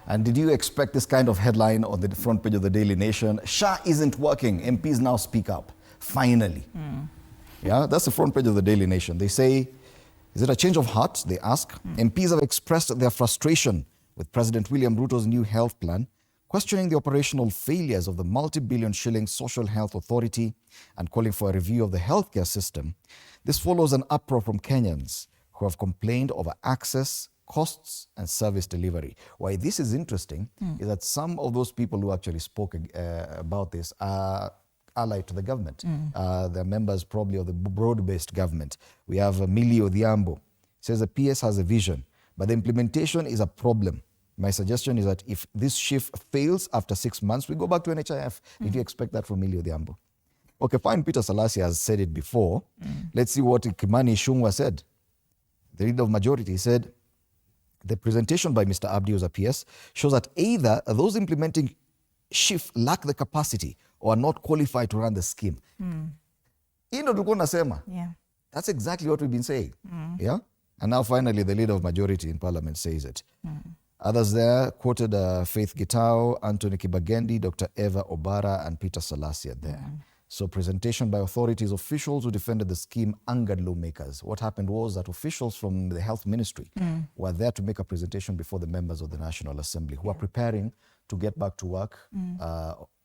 And did you expect this kind of headline on the front page of the Daily Nation? SHA isn't working. MPs now speak up. Finally. Yeah, that's the front page of the Daily Nation. They say, is it a change of heart? They ask. MPs have expressed their frustration with President William Ruto's new health plan, questioning the operational failures of the multi-billion shilling Social Health Authority and calling for a review of the healthcare system. This follows an uproar from Kenyans who have complained over access, costs and service delivery. Why this is interesting is that some of those people who actually spoke about this are allied to the government. They're members probably of the broad-based government. We have Millie Odhiambo. Says the PS has a vision, but the implementation is a problem. My suggestion is that if this shift fails after 6 months, we go back to NHIF. If you expect that from Millie Odhiambo. Okay, fine, Peter Salasya has said it before. Let's see what Kimani Ichung'wah said. The leader of majority said, the presentation by Mr. Abdi, who's a PS, shows that either those implementing shift lack the capacity or are not qualified to run the scheme. Yeah. That's exactly what we've been saying. Yeah? And now finally the leader of majority in parliament says it. Others there quoted Faith Gitau, Anthony Kibagendi, Dr. Eva Obara and Peter Salasya there. So presentation by authorities officials who defended the scheme angered lawmakers. What happened was that officials from the health ministry were there to make a presentation before the members of the National Assembly who are preparing to get back to work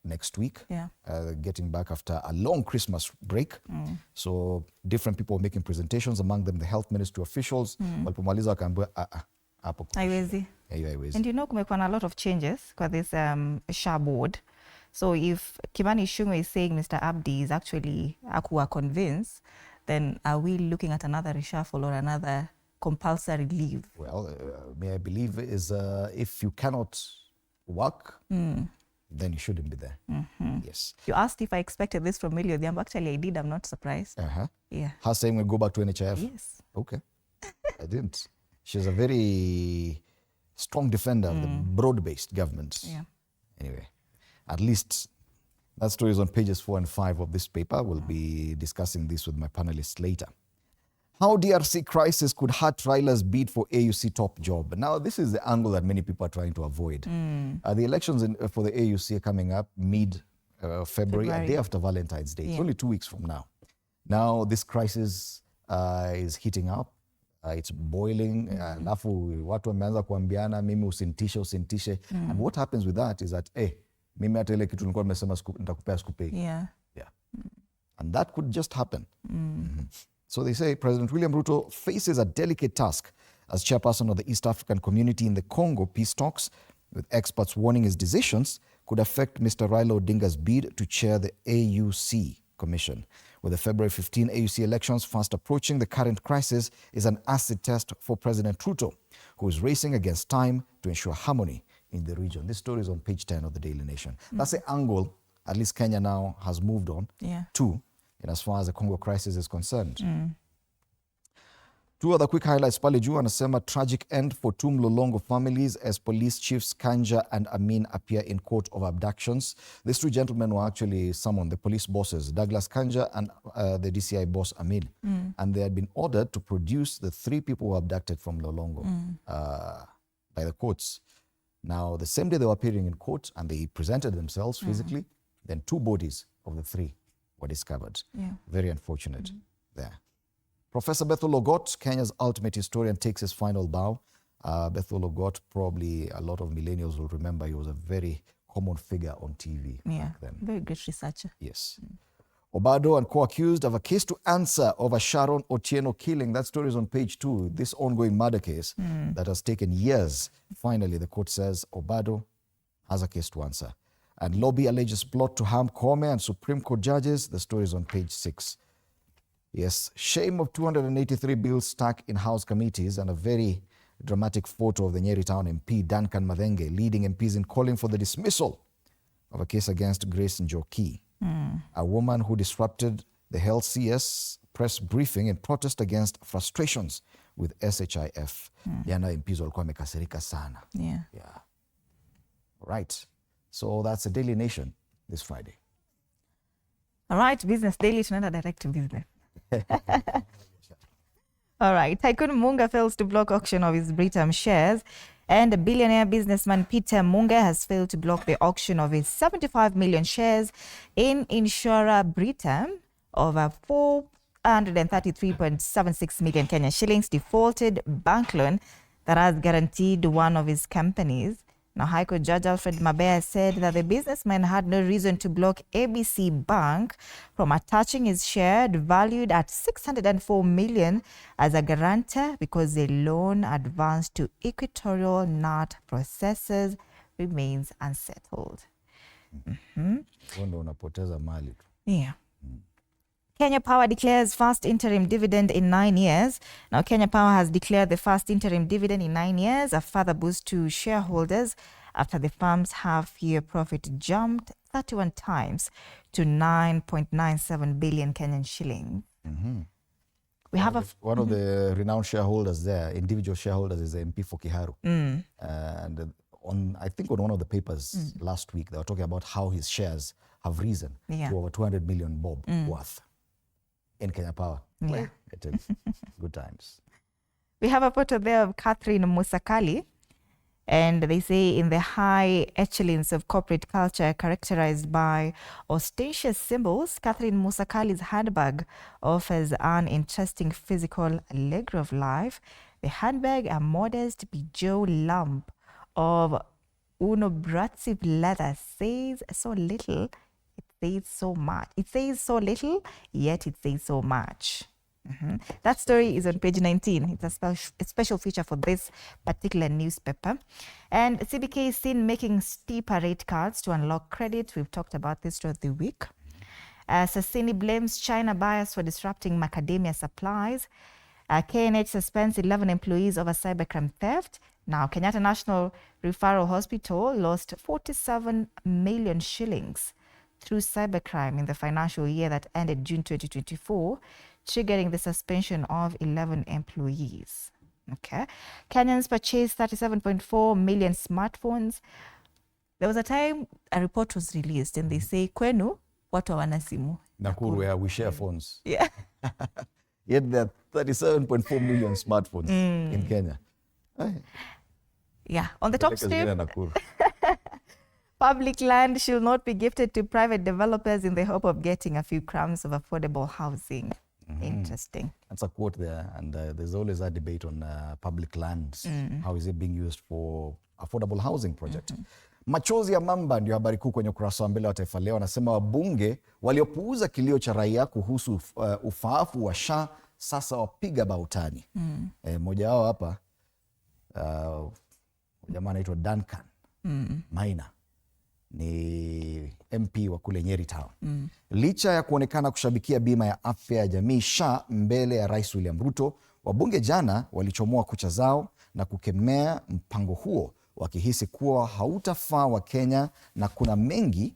next week, getting back after a long Christmas break. So different people were making presentations, among them the health ministry officials. Walipomaliza wakaambiwa hapo. Haiwezi. And you know, kumekuwa na a lot of changes for this SHA board. So if Kimani Ichung'wah is saying Mr. Abdi is actually convinced, then are we looking at another reshuffle or another compulsory leave? Well, may I believe is if you cannot work, then you shouldn't be there. Yes. You asked if I expected this from Millie Odhiambo. Actually, I did. I'm not surprised. Yeah. Her saying we'll go back to NHIF? Yes. Okay. I didn't. She's a very strong defender of the broad-based government. Yeah. Anyway, at least that story is on pages 4 and 5 of this paper. We'll be discussing this with my panelists later. How DRC crisis could hurt Raila's bid for AUC top job. Now, this is the angle that many people are trying to avoid. The elections for the AUC are coming up mid-February, a day after Valentine's Day. It's only 2 weeks from now. Now, this crisis is heating up. It's boiling. Alafu watu wameanza kuambiana mimi usintishe. And what happens with that is that, mimi hata ile kitu nilikuwa nimesema nitakupea sikupei. Yeah. And that could just happen. So they say President William Ruto faces a delicate task as chairperson of the East African community in the Congo peace talks, with experts warning his decisions could affect Mr. Raila Odinga's bid to chair the AUC Commission. With the February 15 AUC elections fast approaching, the current crisis is an acid test for President Ruto, who is racing against time to ensure harmony in the region. This story is on page 10 of the Daily Nation. That's the angle, at least Kenya now has moved on to, in as far as the Congo crisis is concerned. Two other quick highlights. Pale juu anasema tragic end for two Mlolongo families as police chiefs Kanja and Amin appear in court of abductions. These two gentlemen were actually summoned, the police bosses, Douglas Kanja and the DCI boss Amin. And they had been ordered to produce the 3 people who were abducted from Mlolongo by the courts. Now, the same day they were appearing in court and they presented themselves physically, then 2 bodies of the 3 were discovered. Very unfortunate there. Professor Bethel Ogot, Kenya's ultimate historian, takes his final bow. Bethel Ogot, probably a lot of millennials will remember, he was a very common figure on TV back then. Very great researcher. Yes. Obado and co-accused have a case to answer over Sharon Otieno killing. That story is on page 2. This ongoing murder case that has taken years. Finally, the court says Obado has a case to answer. And lobby alleges plot to harm Kome and Supreme Court judges. The story is on page 6. Yes, shame of 283 bills stuck in House committees and a very dramatic photo of the Nyeri Town MP, Duncan Mathenge, leading MPs in calling for the dismissal of a case against Grace Njoki, a woman who disrupted the Health CS press briefing in protest against frustrations with SHIF. Yana MPs walikuwa wamekasirika sana. Yeah. Right. So that's the Daily Nation this Friday. All right, Business Daily, tunaenda direct to business. All right. Tycoon Munga fails to block auction of his Britam shares. And billionaire businessman Peter Munge has failed to block the auction of his 75 million shares in insurer Britam of 433.76 million Kenyan shillings defaulted bank loan that has guaranteed one of his companies. Now, High Court Judge Alfred Mabea said that the businessman had no reason to block ABC Bank from attaching his share valued at 604 million as a guarantor because the loan advanced to Equatorial Nut Processors remains unsettled. Yeah. Kenya Power declares first interim dividend in 9 years. Now, Kenya Power has declared the first interim dividend in 9 years, a further boost to shareholders after the firm's half-year profit jumped 31 times to 9.97 billion Kenyan shillings. We have one of the renowned shareholders there, individual shareholders, is the MP for Kiharu. And I think on one of the papers last week, they were talking about how his shares have risen to over 200 million bob worth in Kenya Power. Yeah. It is good times. We have a photo there of Catherine Musakali, and they say in the high echelons of corporate culture characterized by ostentatious symbols, Catherine Musakali's handbag offers an interesting physical allegro of life. The handbag, a modest bejeweled lump of unobtrusive leather, says so little, it says so much. It says so little, yet it says so much. That story is on page 19. It's a special feature for this particular newspaper. And CBK is seen making steeper rate cards to unlock credit. We've talked about this throughout the week. Sassini blames China buyers for disrupting macadamia supplies. KNH suspends 11 employees over cybercrime theft. Now, Kenyatta National Referral Hospital lost 47 million shillings through cybercrime in the financial year that ended June 2024, triggering the suspension of 11 employees. Okay. Kenyans purchased 37.4 million smartphones. There was a time a report was released and they say, kwenu, watu hawana simu. Nakuru, where we share phones. Yeah. Yet there are 37.4 million smartphones in Kenya. Yeah. On the top step, public land should not be gifted to private developers in the hope of getting a few crumbs of affordable housing. Interesting. That's a quote there. And there's always a debate on public lands. How is it being used for affordable housing project? Machozi ya mamba ndio habari kuu kwenye ukurasa wa mbele wa Taifa Leo. Anasema wabunge waliopuuza kilio cha raia kuhusu ufaafu wa SHA sasa wapiga bautani. Mmoja wao hapa, jamaa anaitwa Duncan Maina, ni MP wa kule Nyeri Town. Licha ya kuonekana kushabikia bima ya afya ya jamii SHA mbele ya Rais William Ruto, wabunge jana walichomoa kucha zao na kukemea mpango huo, wakihisi kuwa hautafaa wa Kenya na kuna mengi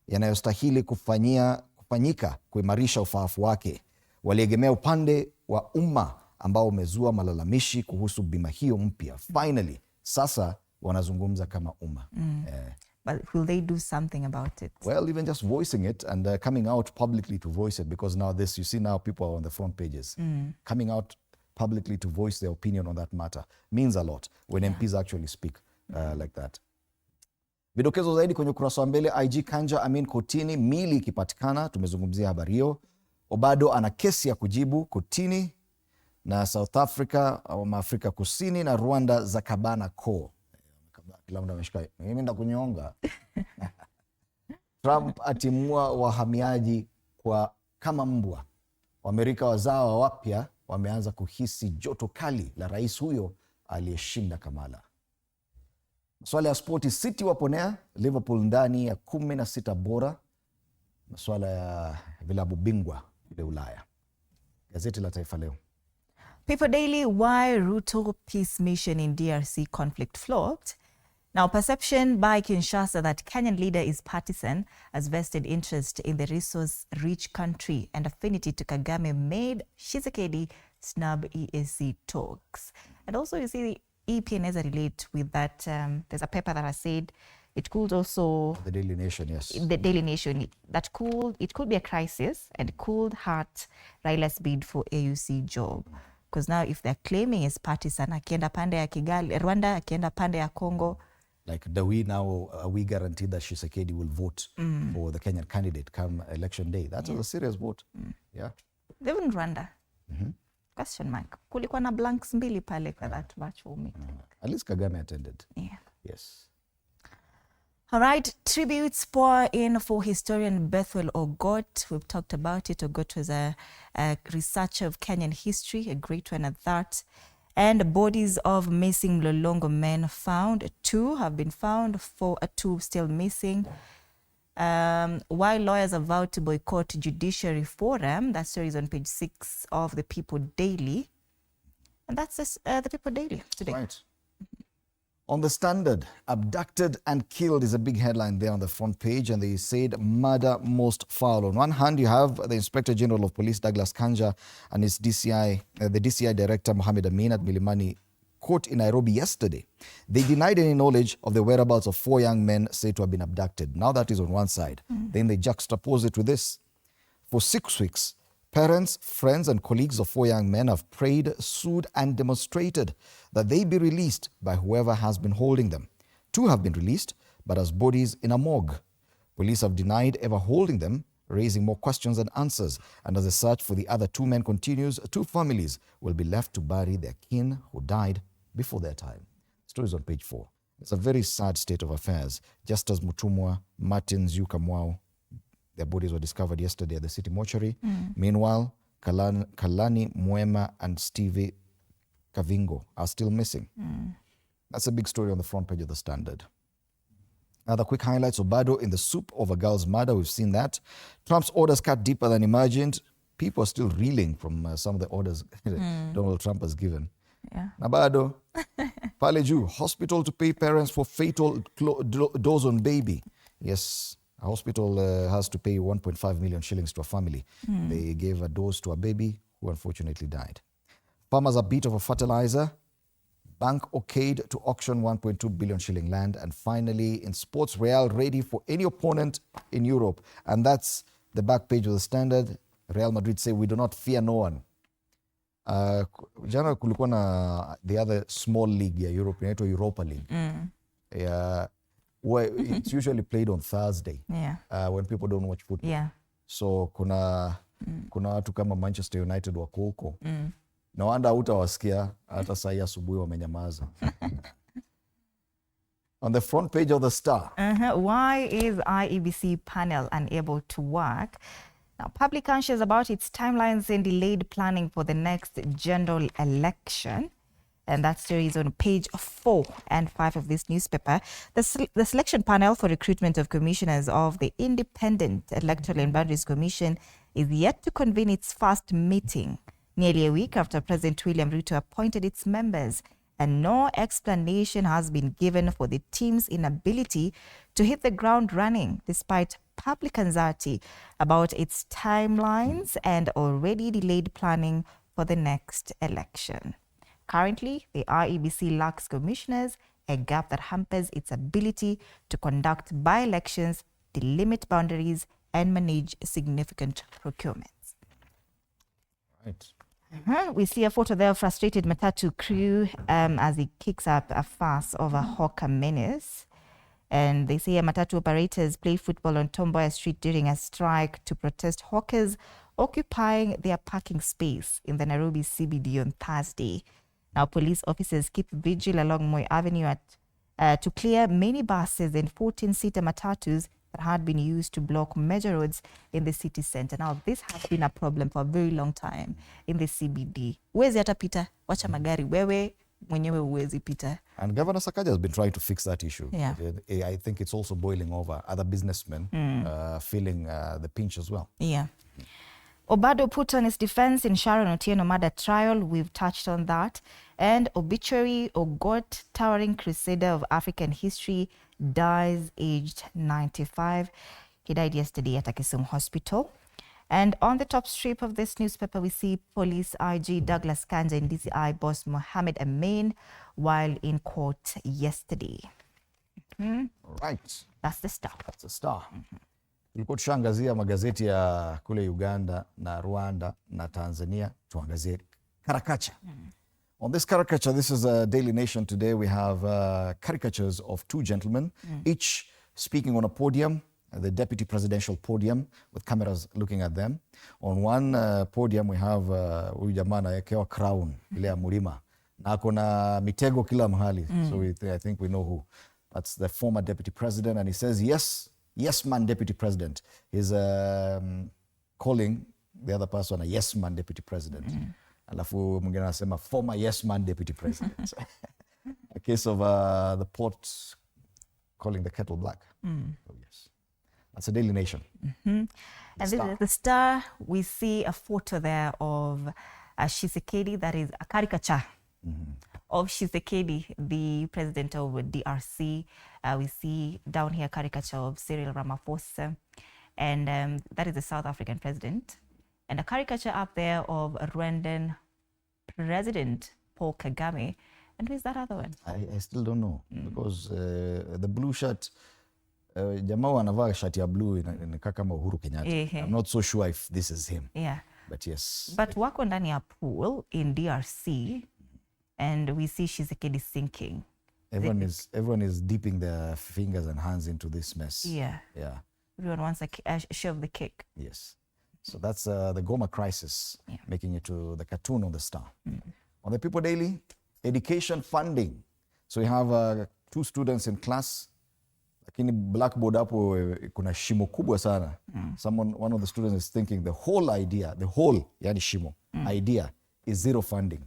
yanayostahili kufanyika kuimarisha ufaafu wake. Waliegemea upande wa umma ambao umezua malalamishi kuhusu bima hiyo mpya. Finally, sasa wanazungumza kama umma. But will they do something about it? Well, even just voicing it and coming out publicly to voice it, because now this, you see now people are on the front pages. Coming out publicly to voice their opinion on that matter means a lot when MPs actually speak like that. Vidokezo zaidi kwenye ukurasa wa mbele. IG Kanja Amin kotini, mili ikipatikana. Tumezungumzia habari hiyo. Obado ana kesi ya kujibu kotini, na South Africa au Afrika Kusini na Rwanda za kabana ko. Kila mtu ameshika, mimi nda kunyonga. Trump atimua wahamiaji kwa kama mbwa. Waamerika wazawa wapya wameanza kuhisi joto kali la rais huyo aliyeshinda Kamala. Masuala ya spoti, City waponea Liverpool ndani ya 16 bora. Masuala ya vilabu bingwa vile Ulaya. Gazeti la Taifa Leo. People Daily, why Ruto peace mission in DRC conflict flopped. Now, perception by Kinshasa that Kenyan leader is partisan has vested interest in the resource-rich country, and affinity to Kagame made Tshisekedi snub EAC talks. And also, you see, the EPNS relate with that. There's a paper that has said it could also... The Daily Nation, yes. The Daily Nation, it could be a crisis and it could hurt Raila's bid for AUC job. Because now if they're claiming is partisan, akienda pande ya Kigali, Rwanda, akienda pande ya Congo. Like, are we guaranteed that Tshisekedi will vote for the Kenyan candidate come election day? That is a serious vote. Yeah. Even Rwanda. Question mark. Kulikuwa na blanks mbili pale for that virtual meeting. At least Kagame attended. Yeah. Yes. All right, tributes pour in for historian Bethel Ogot. We've talked about it. Ogot was a researcher of Kenyan history, a great one at that. And bodies of missing Mlolongo men found. 2 have been found, 2 still missing. While lawyers are vowed to boycott judiciary forum, that story is on page 6 of the People Daily. And that's the People Daily today. Right. On the Standard, abducted and killed is a big headline there on the front page, and they said murder most foul. On one hand, you have the Inspector General of Police, Douglas Kanja, and his the DCI Director, Mohamed Amin at Milimani Court in Nairobi yesterday. They denied any knowledge of the whereabouts of 4 young men said to have been abducted. Now that is on one side. Then they juxtapose it with this. For 6 weeks, parents, friends, and colleagues of 4 young men have prayed, sued, and demonstrated that they be released by whoever has been holding them. 2 have been released, but as bodies in a morgue. Police have denied ever holding them, raising more questions than answers. And as the search for the other 2 men continues, 2 families will be left to bury their kin who died before their time. Stories on page 4. It's a very sad state of affairs. Just as Mutumwa, Martin, Kamwao, their bodies were discovered yesterday at the city mortuary. Meanwhile, Kalani Mwema and Stevie Kavingo are still missing. That's a big story on the front page of the Standard. Other quick highlights: Obado in the soup of a girl's murder. We've seen that. Trump's orders cut deeper than imagined. People are still reeling from some of the orders Donald Trump has given. Yeah. Nabado, Paleju, hospital to pay parents for fatal dose on baby. Yes, a hospital has to pay 1.5 million shillings to a family. They gave a dose to a baby who unfortunately died. Farmers a bit of a fertilizer. Bank okayed to auction 1.2 billion shilling land. And finally, in sports, Real ready for any opponent in Europe. And that's the back page of the Standard. Real Madrid say, we do not fear no one. Jana kulikuwa na the other small league ya Europe, inaitwa Europa League. Where it's usually played on Thursday when people don't watch football. Yeah. So kuna watu kama Manchester United wako huko. Na wanda hutawasikia hata saa hii asubuhi wamenyamaza. On the front page of the Star. Why is IEBC panel unable to work? Now, public conscious about its timelines and delayed planning for the next general election. And that story is on page 4 and 5 of this newspaper. The selection panel for recruitment of commissioners of the Independent Electoral and Boundaries Commission is yet to convene its first meeting, nearly a week after President William Ruto appointed its members. And no explanation has been given for the team's inability to hit the ground running, despite public anxiety about its timelines and already delayed planning for the next election. Currently, the IEBC lacks commissioners, a gap that hampers its ability to conduct by-elections, delimit boundaries, and manage significant procurements. Right. We see a photo there of frustrated Matatu crew as he kicks up a fuss over hawker menace. And they say Matatu operators play football on Tomboya Street during a strike to protest hawkers occupying their parking space in the Nairobi CBD on Thursday. Now, police officers keep vigil along Moi Avenue to clear many buses and 14-seater Matatus that had been used to block major roads in the city center. Now, this has been a problem for a very long time in the CBD. Wezi hata pita, wacha magari, wewe mwenyewe uwezi pita. And Governor Sakaja has been trying to fix that issue. Yeah. I think it's also boiling over. Other businessmen feeling the pinch as well. Yeah. Obado put on his defense in Sharon Otieno murder trial. We've touched on that. And obituary, Ogot, towering crusader of African history, dies aged 95. He died yesterday at a Kisumu hospital. And on the top strip of this newspaper, we see Police IG Douglas Kanja and DCI boss Mohamed Amin while in court yesterday. Right. That's the Star. That's the Star. Tulikuwa tushaangazia magazeti ya kule Uganda na Rwanda na Tanzania. Tuangazie caricature. On this caricature, this is a Daily Nation today. We have caricatures of two gentlemen, each speaking on a podium, the deputy presidential podium, with cameras looking at them. On one podium, we have huyu jamaa anawekewa crown ile ya Mlima na akona mitego kila mahali. So I think we know who. That's the former deputy president, and he says, yes man deputy president. He's calling the other person a yes man deputy president. Alafu mwingine anasema former yes man deputy president. A case of the pot calling the kettle black. Oh, yes. That's a Daily Nation. And this is the Star. We see a photo there of Tshisekedi, that is a caricature of Tshisekedi, the president of DRC. We see down here a caricature of Cyril Ramaphosa, and that is the South African president. And a caricature up there of Rwandan President Paul Kagame. And who is that other one? I still don't know, because the blue shirt, jamaa anavaa shati ya blue inakaa kama Uhuru Kenyatta. I'm not so sure if this is him. Yeah. But yes. But wako ndani ya pool in DRC, and we see Tshisekedi sinking. Everyone is dipping their fingers and hands into this mess. Yeah. Yeah. Everyone wants a share of the cake. Yes. So that's the Goma crisis, making it to the cartoon on the Star. On the People Daily, education funding. So you have two students in class, lakini blackboard hapo kuna shimo kubwa sana. One of the students is thinking the whole yani shimo, idea is zero funding.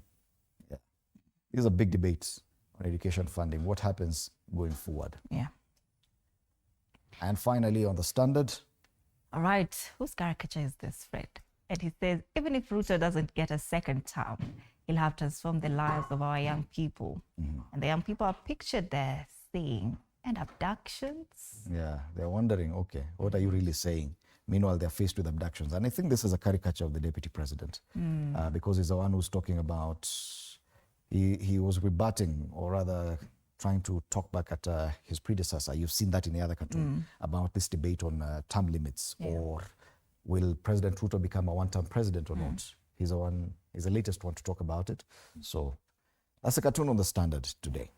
Yeah. These are big debates on education funding. What happens going forward? Yeah. And finally, on the Standard. All right, whose caricature is this, Fred? And he says, even if Ruto doesn't get a second term, he'll have transformed the lives of our young people. And the young people are pictured there saying, and abductions? Yeah, they're wondering, okay, what are you really saying? Meanwhile, they're faced with abductions. And I think this is a caricature of the deputy president, because he's the one who's talking about, he was rebutting, or rather trying to talk back at his predecessor. You've seen that in the other cartoon, about this debate on term limits, or will President Ruto become a one-term president or not? He's the latest one to talk about it. So that's a cartoon on the Standard today.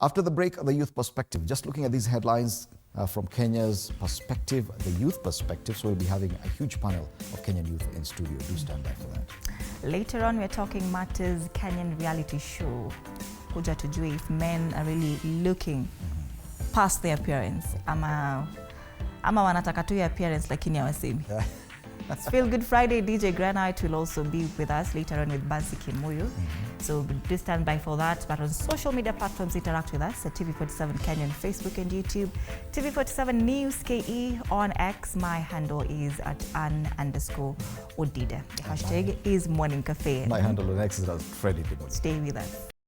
After the break, the youth perspective. Just looking at these headlines from Kenya's perspective, the youth perspective. So we'll be having a huge panel of Kenyan youth in studio. Do stand by for that. Later on, we're talking matters Kenyan reality show. Kuja tujue if men are really looking past their appearance. Ama wanataka tu appearance lakini hawasemi. It's Feel Good Friday. DJ Granite will also be with us later on with Bansi Kimuyu. So do stand by for that. But on social media platforms, interact with us at TV47 Kenyan, Facebook and YouTube. TV47 News KE on X. My handle is at @Ann_Odida. The hashtag is Morning Cafe. My handle on X is Freddy. Stay with us.